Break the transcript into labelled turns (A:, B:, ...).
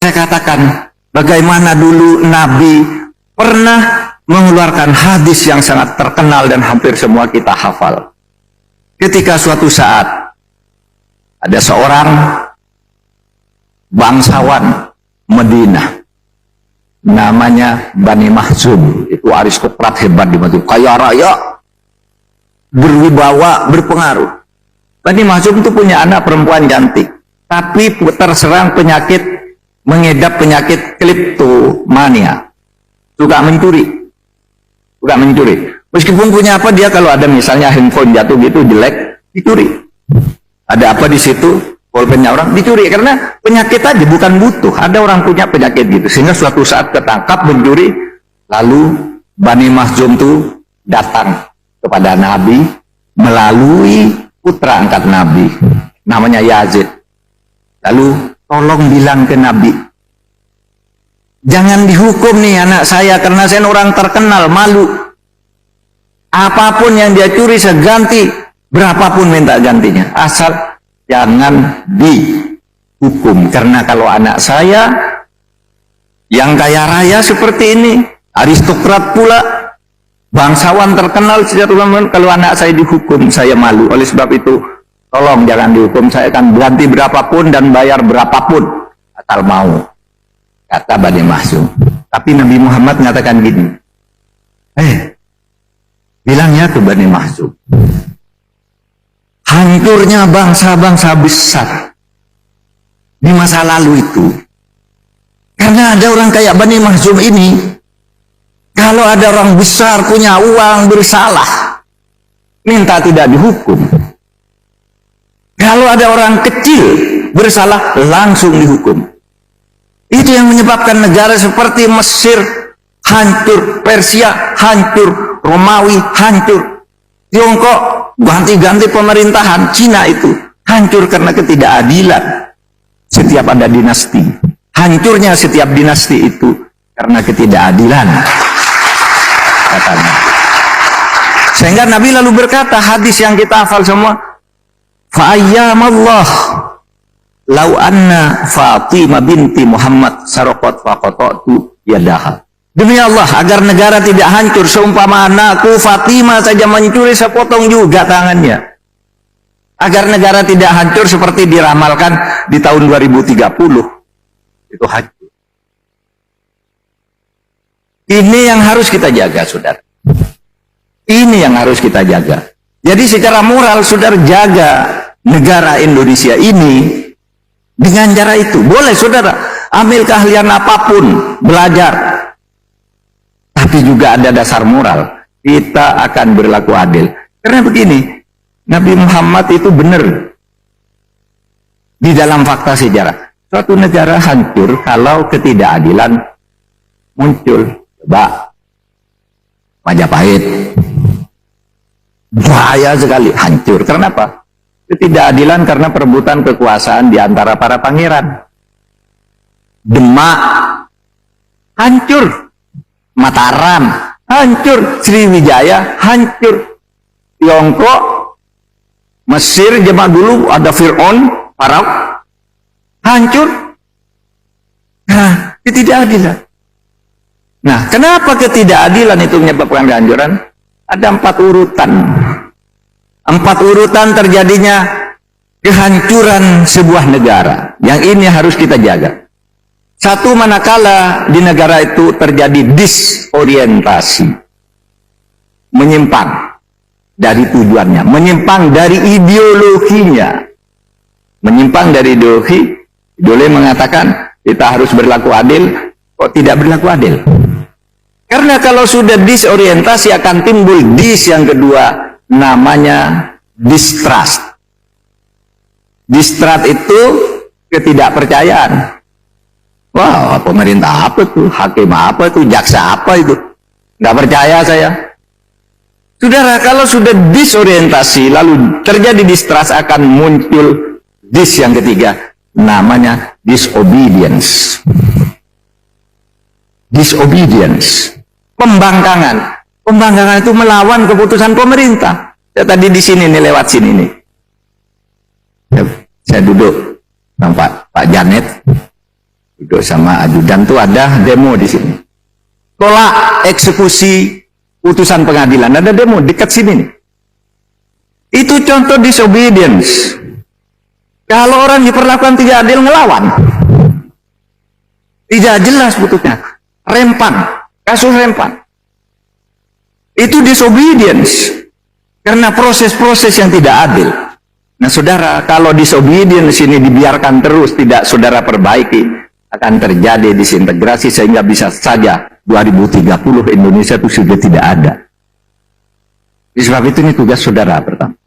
A: saya katakan, bagaimana dulu Nabi pernah mengeluarkan hadis yang sangat terkenal dan hampir semua kita hafal. Ketika suatu saat ada seorang bangsawan Madinah, namanya Bani Mahzum, itu aristokrat hebat di Madinah, kaya raya, berwibawa, berpengaruh. Bani Mahzum itu punya anak perempuan cantik, tapi terserang penyakit, mengidap penyakit kleptomania, suka mencuri. Meskipun punya apa, dia kalau ada misalnya handphone jatuh gitu jelek, dicuri. Ada apa di situ, pulpennya orang dicuri, karena penyakit aja, bukan butuh. Ada orang punya penyakit gitu, sehingga suatu saat ketangkap mencuri. Lalu Bani Mahzum tuh datang kepada Nabi melalui putra angkat Nabi, namanya Yazid. Lalu tolong bilang ke Nabi, jangan dihukum nih anak saya, karena saya orang terkenal, malu. Apapun yang dia curi saya ganti, berapapun minta gantinya, asal jangan dihukum. Karena kalau anak saya yang kaya raya seperti ini, aristokrat pula, bangsawan terkenal secara umum, kalau anak saya dihukum, saya malu. Oleh sebab itu, tolong jangan dihukum, saya akan ganti berapapun dan bayar berapapun, asal mau, kata Bani Mahzum. Tapi Nabi Muhammad mengatakan gini, bilangnya ke Bani Mahzum, hancurnya bangsa-bangsa besar di masa lalu itu, karena ada orang kayak Bani Mahzum ini. Kalau ada orang besar punya uang bersalah, minta tidak dihukum. Kalau ada orang kecil bersalah, langsung dihukum. Itu yang menyebabkan negara seperti Mesir hancur, Persia hancur, Romawi hancur, Tiongkok ganti-ganti pemerintahan, Cina itu hancur karena ketidakadilan. Setiap ada dinasti, hancurnya setiap dinasti itu karena ketidakadilan, katanya. Sehingga Nabi lalu berkata, hadis yang kita hafal semua, fa'ayyamallah lau anna Fatimah binti Muhammad saraqat faqata'tu yadaha. Demi Allah, agar negara tidak hancur, seumpama anakku Fatimah saja mencuri, saya potong juga tangannya. Agar negara tidak hancur seperti diramalkan di tahun 2030, itu hancur. Ini yang harus kita jaga, saudara. Ini yang harus kita jaga. Jadi secara moral, saudara, jaga negara Indonesia ini dengan cara itu. Boleh, saudara, ambil keahlian apapun, belajar. Tapi juga ada dasar moral. Kita akan berlaku adil. Karena begini, Nabi Muhammad itu benar di dalam fakta sejarah. Suatu negara hancur kalau ketidakadilan muncul. Coba Majapahit, bahaya sekali, hancur. Kenapa? Ketidakadilan karena perebutan kekuasaan di antara para pangeran. Demak hancur, Mataram hancur, Sriwijaya hancur, Tiongkok, Mesir zaman dulu ada Fir'aun, Farao, hancur. Nah, ketidakadilan. Nah, kenapa ketidakadilan itu menyebabkan kehancuran? Ada 4 urutan. 4 urutan terjadinya kehancuran sebuah negara. Yang ini harus kita jaga. 1, manakala di negara itu terjadi disorientasi, menyimpang dari tujuannya, menyimpang dari ideologinya. Menyimpang dari ideologi mengatakan kita harus berlaku adil, kok tidak berlaku adil. Karena kalau sudah disorientasi akan timbul yang kedua, namanya distrust. Distrust itu ketidakpercayaan. Wah, pemerintah apa tuh, hakim apa tuh, jaksa apa itu, nggak percaya saya. Saudara, kalau sudah disorientasi lalu terjadi distrust, akan muncul yang ketiga, namanya disobedience. Disobedience, pembangkangan. Pembangkangan itu melawan keputusan pemerintah. Ya, tadi di sini nih, lewat sini nih, saya duduk nampak Pak Janet Duduk sama ajudan tuh ada demo di sini. Tolak eksekusi putusan pengadilan. Ada demo dekat sini nih. Itu contoh disobedience. Kalau orang diperlakukan tidak adil ngelawan. Tidak jelas putusnya. Rempan. Kasus rempan. Itu disobedience. Karena proses-proses yang tidak adil. Nah saudara, kalau disobedience ini dibiarkan terus, tidak saudara perbaiki, akan terjadi disintegrasi sehingga bisa saja 2030 Indonesia itu sudah tidak ada. Di sebab itu ini tugas saudara pertama.